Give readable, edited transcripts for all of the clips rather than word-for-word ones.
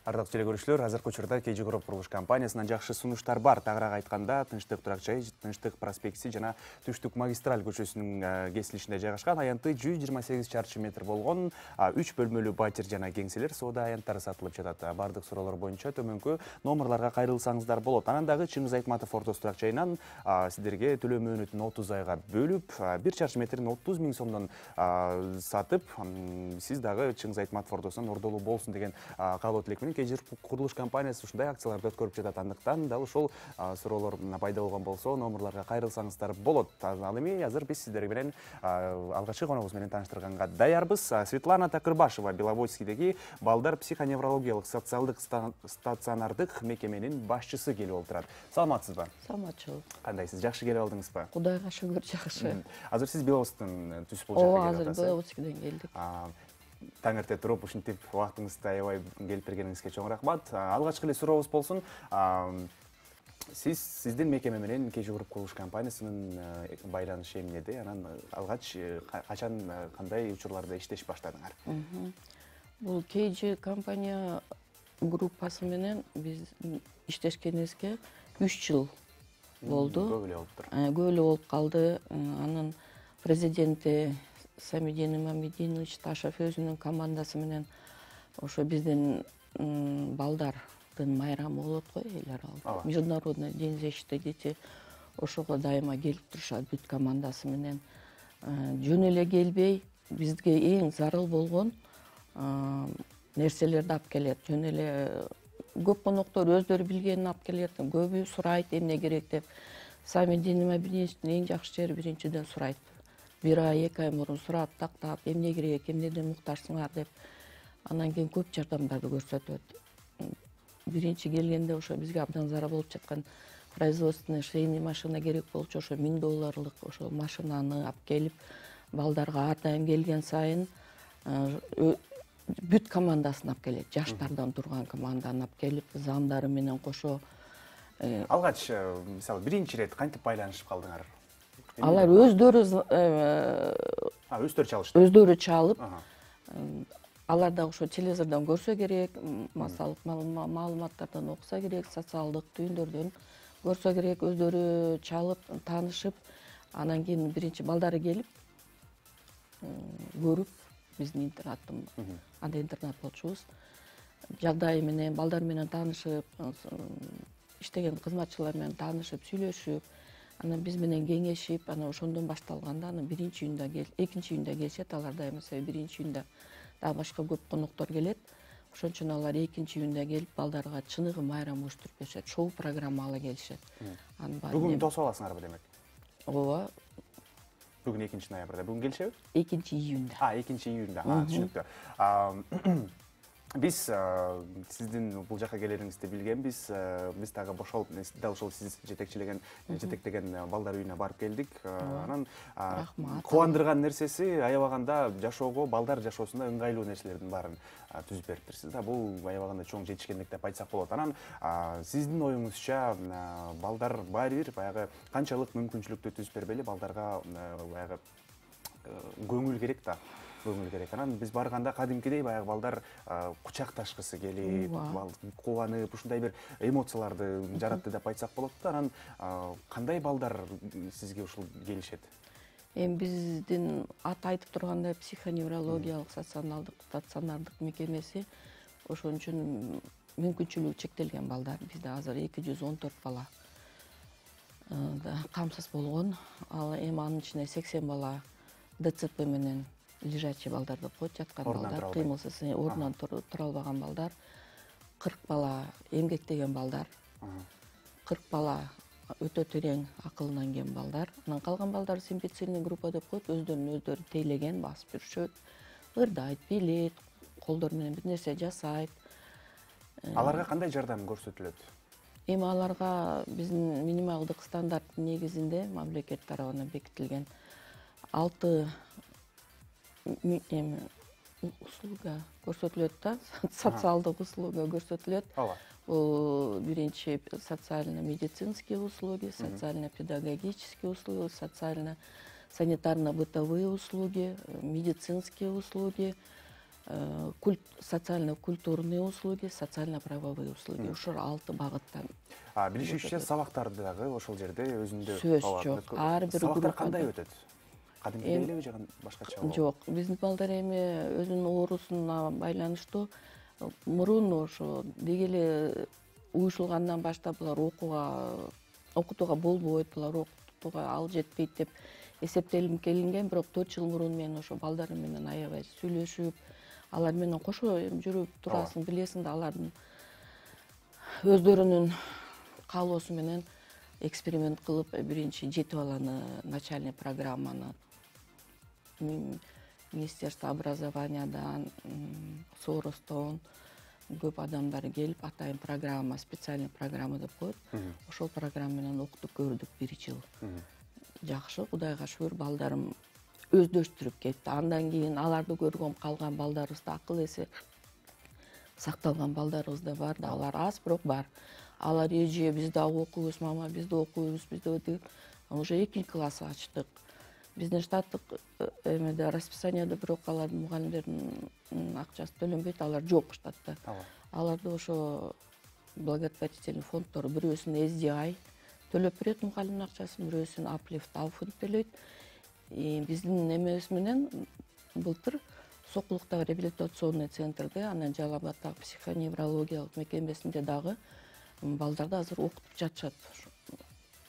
Ардактуу телекөрүүчүлөр, азыркы учурда KG Group курулуш компаниясынан жакшы сунуштар бар. Тагыраак айтканда, Тынчтык Турак жай, Тынчтык проспектиси жана Түштүк магистраль көчөсүнүн кесилишинде жайгашкан аянты 128 чарчы метр болгон 3 бөлмөлүү батир жана кеңселер соода аянттары сатылып жатат. Бардык суроолор боюнча төмөнкү номерларга кайрылсаңыздар болот. Анан дагы Чыңгыз Айтматов Ордос Турак жайынан сиздерге төлөө мөөнөтүн 30 айга бөлүп, 1 чарчы метрин 30 000 сомдон сатып, сиз дагы Чыңгыз Айтматов Ордосунан ордолуу болсун деген каалоо тилекменен KG курулуш компаниясы ушундай акцияларды өткөрүп жатат. Андыктан дал ушул суроолор пайда болгон болсо, номерларга кайрылсаңыздар болот. Ал эми азыр биз сиздер менен алгачкы коногубуз менен тааныштырганга даярбыз. Светлана Такырбашева Беловодскийдеги балдар психоневрологиялык социалдык стационардык мекеменин башчысы келип отурат. Саламатсызбы? Саламатчылык. Кандайсыз? Жакшы келип алдыңызбы? Кудайга шүгүр, жакшы. Азыр сиз Беловодскийден түшүп бул жакка келип атасыз. Азыр Беловодскийден келдик. Таң эрте туруп ушинтип убактыңызды аябай келип бергениңизге чоң рахмат. Алгачкы эле сурообуз болсун. Сиздин мекеме менен KG Group курулуш компаниясынын байланышы эмнеде? Анан алгач качан кандай учурларда иштеш баштадыңар? Бул KG компания группасы менен биз иштешкенибизге 3 жыл болду. Көп эле болуптур. Көп эле болуп калды. Анын президенти Самидин Имамидинович Ташев өзүнүн командасы менен ошо биздин балдардын майрамы болот го, эл аралык. Международный день защиты детей. Ошого дайыма келип турушат бүт командасы менен. Жөн эле келбей, бизге эң зарыл болгон нерселерди алып келет. Жөн эле көп коноктор өздөрү билгенин алып келет. Көбү сурайт эмне керек деп. Самидин Имамидиновичтин эң жакшы жери биринчиден сурайт. 1 ай, 2 ай мурун сурап, тактап, эмне керек, эмнеден муктажсыңар деп. Анан кийин көп жардамдарды көрсөтөт. Биринчи келгенде ошо бизге абдан зарыл болуп жаткан производственный швейный машина керек болчу, ошо $1000 ошо машинаны алып келип, балдарга ар дайым келген сайын бүт командасын алып келет. Жаштардан турган команданы алып келип, замдары менен кошо. Алгач, мисалы, биринчи ирет кантип байланышып калдыңар? Алар өздөрү чалышты. Өздөрү чалып, алар да ошо телевизордон көрсө керек, массалык маалыматтардан окуса керек, социалдык түйүндөрдөн көрсө керек, өздөрү чалып, таанышып, анан кийин биринчи балдары келип, көрүп, биздин интернаттын анда интернат болчубуз. Жагдайы менен, балдар менен таанышып, иштеген кызматчылар менен таанышып, сүйлөшүп, анан биз менен кеңешип, анан ошондон башталганда, анан экинчи июнда келишет, алар дайыма биринчи июнда дагы башка көп коноктор келет. Ошон үчүн алар экинчи июнда келип, балдарга чыныгы майрам уюштуруп беришет, шоу программалуу келишет. Бүгүн тосуп аласыңарбы демек? Ооба. Бүгүн 2 ноябрда. Бүгүн келишеби? 2 июнда. 2 июнда. Түшүнүктүү. Биз сиздин бул жакка келериңизди билгенбиз. Биз дагы бошолуп, дал ошол сиз жетектеген балдар үйүнө барып келдик. Анан кубандырган нерсеси аябаганда жашоого, балдар жашоосунда ыңгайлуу нерселердин баарын түзүп бериптирсиз да. Бул аябаганда чоң жетишкендик деп айтсак болот. Анан сиздин оюңузча балдар баары бир баягы канчалык мүмкүнчүлүктү түзүп бербейли, балдарга баягы көңүл керек да. Анан биз барганда кадимкидей баягы балдар кучакташкысы келип, кубанып, ушундай бир эмоцияларды жаратты деп айтсак болот да. Анан кандай балдар сизге ушул келишет? Эми биздин аты айтып тургандай психоневрологиялык стационардык мекемеси, ошон үчүн мүмкүнчүлүгү чектелген балдар. Бизде азыр 214 бала камсыз болгон. Ал эми анын ичинде 80 бала ДЦП менен лежачий балдар деп коет, жаткан балдар, кыймылсыз ордунан тура албаган балдар, 40 бала эмгектеген балдар, 40 бала өтө терең акылынан кем балдар. Анан калган балдар импецильный группа деп коет, өздөрүн тейлеген, басып жүрүшөт, ырдайт, бийлейт, колдору менен бир нерсе жасайт. Аларга кандай жардам көрсөтүлөт? Эми аларга биздин минималдык стандарт негизинде мамлекет тарабынан бекитилген 6 услуга көрсөтүлөт да, социалдык услуга көрсөтүлөт. Бул биринчи социально-медицинские услуги, социально-педагогические услуги, социально-санитарно-бытовые услуги, медицинские услуги, социально-культурные услуги, социально-правовые услуги. Ушул 6 багыттан. Билишимче сабактарды дагы ошол жерде өзүндө Сөз жок. Ар бир сабактар группада кандай өтөт? Кадимкидей элеби же башкача болобу? жок. Биздин балдар эми өзүнүн оорусуна байланыштуу мурун ошо деги эле уюшулгандан баштап булар окутууга болбойт, булар окутууга ал жетпейт деп эсептелип келинген, бирок 4 жыл мурун мен ошо балдарым менен аябай сүйлөшүп, алар менен кошо жүрүп турасың, билесиң да, алардын өздөрүнүн каалоосу менен эксперимент кылып биринчи 7 баланы начальный программаны Министерство образованиядан, Соростон көп адамдар келип, атайын программа, специальный программа деп коет. Ошол программа менен окутуп көрдүк 1 жыл. Жакшы, Кудайга шүгүр, балдарым өздөштүрүп кетти. Андан кийин аларды көргөм, калган балдарыбызда акыл эси сакталган балдарыбыз да бар да, алар аз, бирок бар. Алар эже биз дагы окуйбуз, мама биз да окуйбуз, биз да деп уже 2 класс ачтык. Биздин штаттык эмеде расписанияда бирок алардын мугалимдердин акчасы төлөнбөйт, алар жок штатта. Аларды ошо благотворительный фонддор бирөөсүн SDI төлөп берет мугалимдин акчасын, бирөөсүн Uplift фонд төлөйт. Биздин эмебиз менен былтыр Сокулуктагы реабилитационный центрде, анан Жалал Абадтагы психоневрологиялык мекемесинде дагы балдарды азыр окутуп жатышат.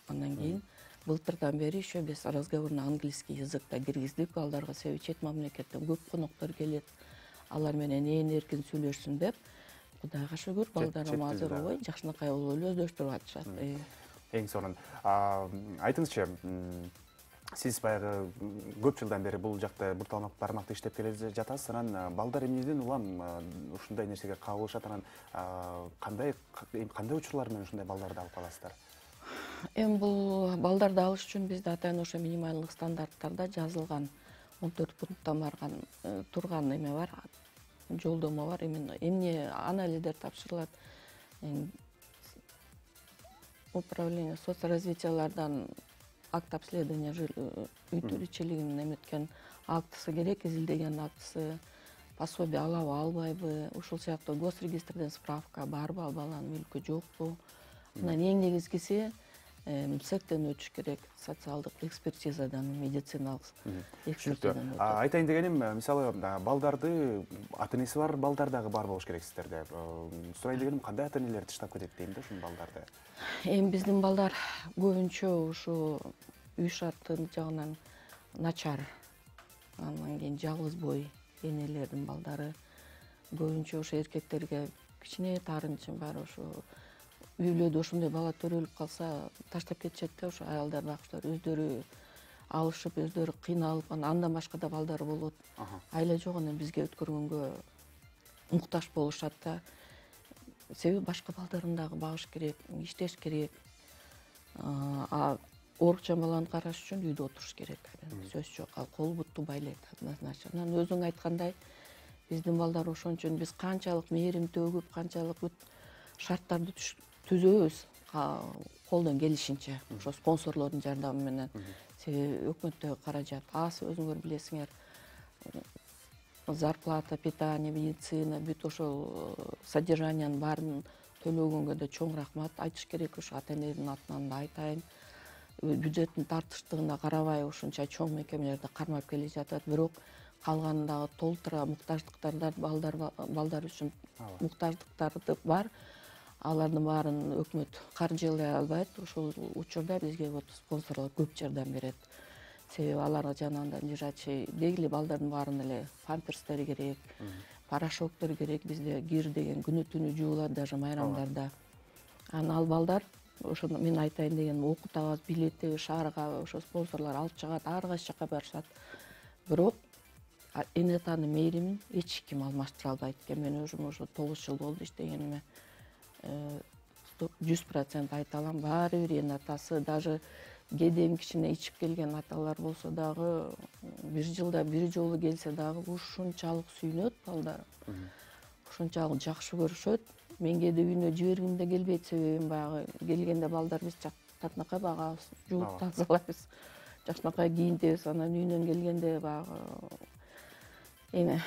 Андан кийин былтырдан бери еще без разговорный английский языкта киргиздик балдарга, себеби чет мамлекеттен көп коноктор келет. Алар менен эркин сүйлөшсүн деп, Кудайга шүгүр, балдарым азыр ой жакшынакай болуп эле өздөштүрүп атышат. Эң сонун. Айтыңызчы, сиз баягы көп жылдан бери бул жакта бурталмак бармакта иштеп келе жатасыз. Анан балдар эмнеден улам ушундай нерсеге кабылышат? Анан кандай учурлар менен ушундай балдарды алып каласыздар? Эми бул балдарды алыш үчүн бизде атайын ошо минималдык стандарттарда жазылган 14 пункттан турган эме бар, жолдомо бар. Эмне анализдер тапшырылат. Управление соцразвитиялардан акт обследования үйтүрүүчүлүгүнүн эметкен актысы керек, изилдеген актысы, пособие алабы, албайбы, ушул сыяктуу госрегистрден справка барбы, ал баланын мүлкү жокпу. Анан эң негизгиси МСЭКтен өтүш керек, социалдык экспертизадан, медициналык экспертизадан өтүп. Айтайын дегеним, мисалы балдарды, ата-энеси бар балдар дагы бар болуш керек сиздерде. Сурайын дегеним, кандай ата-энелер тыштап кетет дейм да ушул балдарды? Эми биздин балдар көбүнчө ушу үй шарттын жагынан начар. Андан кийин жалгыз бой энелердин балдары көбүнчө ошо эркектерге кичине таарынчын бар, ошо үйлөдө ошондой бала төрөлүп калса таштап кетишет да, ошо аялдар бакчылар өздөрү алышып, өздөрү кыйналып, андан башка да балдары болот. Айла жок, анан бизге өткөргөнгө муктаж болушат да. Себеби башка балдарын дагы багыш керек, иштеш керек. Оорукчан баланы караш үчүн үйдө отуруш керек. Сөз жок, ал кол бутту байлайт однозначно. Анан өзүң айткандай, биздин балдар ошон үчүн биз канчалык мээрим төгүп, канчалык шарттарды түзөбүз колдон келишинче, ошо спонсорлордун жардамы менен. Себеби өкмөттөгү каражат аз, өзүңөр билесиңер. Зарплата, питание, медицина, бүт ошол содержаниянын баарын төлөгөнгө да чоң рахмат айтыш керек. Ошо ата-эненин атынан да айтайын. Бюджеттин тартыштыгына карабай ушунча чоң мекемелерди кармап келе жатат, бирок калганы дагы толтура муктаждыктар балдар үчүн муктаждыктары бар. Алардын баарын өкмөт каржылай албайт. Ошол учурда бизге спонсорлор көп жардам берет. Себеби аларга жанагындай лежачий дегиле балдардын баарын эле памперстери керек, порошоктор керек. Бизде кир деген күнү түнү жуулат, даже майрамдарда. Анан ал балдар, ошо мен айтайын деген, окутабыз, билети шаарга ошо спонсорлор алып чыгат, ар кайсы жака барышат. Бирок эне атанын мээримин эч ким алмаштыра албайт экен. Мен өзүм ошо 9 жыл болду иштегениме. 100% айта алам, баары бир эне атасы, даже кеден кичине ичип келген аталар болсо дагы, 1 жылда 1 жолу келсе дагы ушунчалык сүйүнөт балдар. Ушунчалык жакшы көрүшөт. Мен кээде үйүнө жибергим да келбейт, себеби баягы келгенде балдар биз жакшынакай багабыз, жууп тазалайбыз, жакшынакай кийинтебиз. Анан үйүнөн келгенде баягы эме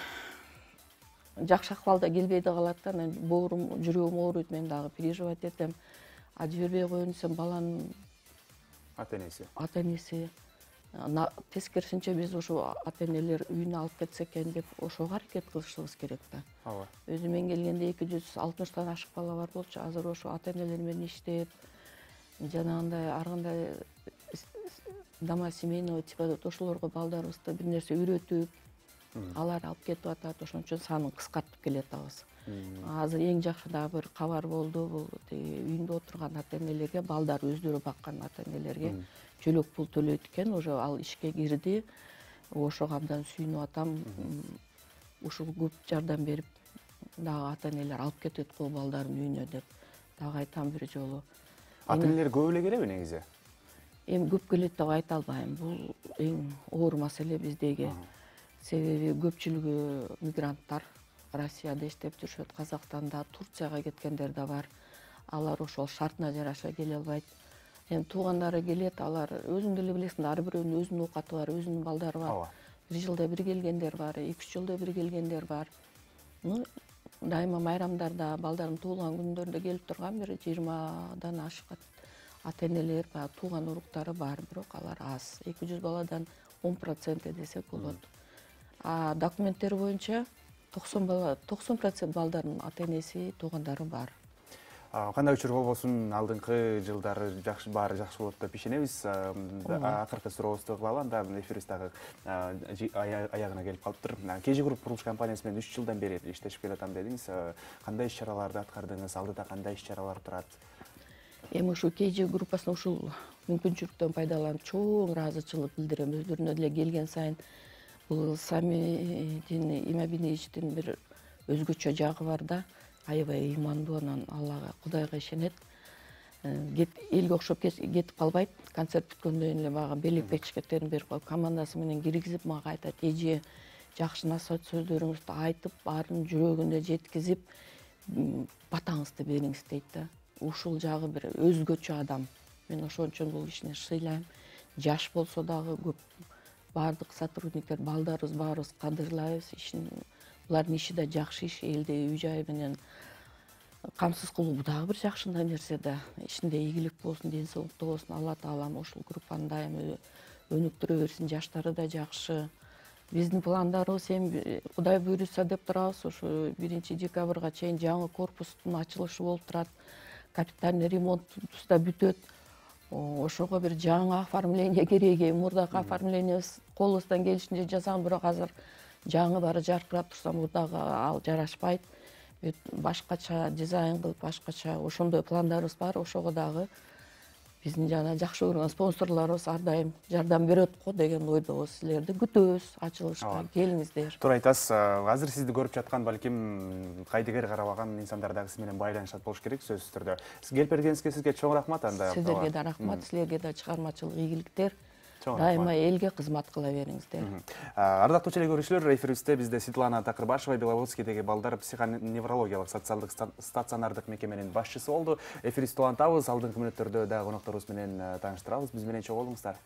жакшы акыбалда келбей да калат да, анан боорум, жүрөгүм ооруйт, мен дагы переживать этем. А жибербей коеюн десем, баланын ата энеси тескерисинче биз ошо ата энелер үйүнө алып кетсе экен деп ошого аракет кылышыбыз керек да. Ооба. Өзү мен келгенде 260 ашык бала бар болчу. Азыр ошо ата энелер менен иштеп, жанагындай ар кандай дома семейного типа ошолорго балдарыбызды бир нерсе үйрөтүп, алар алып кетип атат. Ошон үчүн санын кыскартып келатабыз. Азыр эң жакшы дагы бир кабар болду. Бул үйүндө отурган ата энелерге, балдар өздөрү баккан ата энелерге чөлөк пул төлөйт экен. Уже ал ишке кирди. Ошого абдан сүйүнүп атам. Ушул көп жардам берип, дагы ата энелер алып кетет го балдарын үйүнө деп дагы айтам бир жолу. Ата энелер көп эле келеби негизи? Эми көп келет деп айта албайм. Бул эң оор маселе биздеги. Себеби көпчүлүгү мигранттар. Россияда иштеп жүрүшөт, Казакстанда, Турцияга кеткендер да бар. Алар ошол шартына жараша келе албайт. Эми туугандары келет, алар өзүң деле билесиң, ар бирөөнүн өзүнүн оокаты бар, өзүнүн балдары бар. Бир жылда бир келгендер бар, 2-3 жылда бир келгендер бар. Дайыма майрамдарда, балдардын туулган күндөрүндө келип турган бир 20дан ашык ата энелер, тууган уруктары бар, бирок алар аз. 200 баладан 10% десек болот. А документтер боюнча 90% балдардын ата энеси, туугандары бар. Кандай учур болбосун, алдыңкы жылдары баары жакшы болот деп ишенебиз. Акыркы сурообузду кылалы, анда эфирибиз дагы аягына келип калыптыр. KG Group курулуш компаниясы менен 3 жылдан бери иштешип келатам дедиңиз. Кандай иш-чараларды аткардыңыз? Алдыда кандай иш-чаралар турат? Эми ушул KG группасына ушул мүмкүнчүлүктөн пайдаланып чоң ыраазычылык билдирем. Өздөрүнө деле келген сайын бул Самидин Имабиновичтин бир өзгөчө жагы бар да. Аябай ыймандуу, анан Аллага, Кудайга ишенет. Элге окшоп кетип калбайт. Концерт бүткөндөн эле мага белек бекчекеттерин берип коюп, командасы менен киргизип мага айтат: "Эже, жакшы насаат сөздөрүңүздү айтып, баарын жүрөгүнө жеткизип, батаңызды бериңиз" дейт да. Ушул жагы бир өзгөчө адам. Мен ошон үчүн бул кишини сыйлайм. Жаш болсо дагы көп баардык сотрудниктер, балдарыбыз баарыбыз кадырлайбыз. Булардын иши да жакшы иш, элди үй-жай менен камсыз кылуу дагы бир жакшы нерсе да. Ишинде ийгилик болсун, ден соолукта болсун. Алла таалам ушул группаны дайыма өнүктүрө берсин. Жаштары да жакшы. Биздин пландарыбыз эми Кудай буйруса деп турабыз. Ушу 1-декабрга чейин жаңы корпустун ачылышы болуп турат. Капитальный ремонтубуз да бүтөт. Ошого бир жаңы оформление керек. Мурдагы оформлениябыз колубуздан келишинче жасаган, бирок азыр жаңы бары жаркырап турса, мурдагы ал жарашпайт. Башкача дизайн кылып, башкача ошондой пландарыбыз бар. Ошого дагы биздин жана жакшы көргөн спонсорлорубуз ар дайым жардам берет го деген ойдобуз. Силерди күтөбүз ачылышка, келиңиздер. Туура айтасыз. Азыр сизди көрүп жаткан, балким кайдыгер карабаган инсандар дагы сиз менен байланышат болуш керек, сөзсүз түрдө. Сиз келип бергениңизге сизге чоң рахмат. Анда сиздерге да рахмат, силерге да чыгармачылык ийгиликтер. Дайыма элге кызмат кыла бериңиздер. Ардактуу телекөрүүчүлөр, эфирибизде бизде Светлана Такырбашева, Беловодскийдеги балдар психоневрологиялык социалдык стационардык мекеменин башчысы болду. Эфирибизди улантабыз, алдыңкы мүнөттөрдө дагы конокторубуз менен тааныштырабыз. Биз менен чогуу болуңуздар.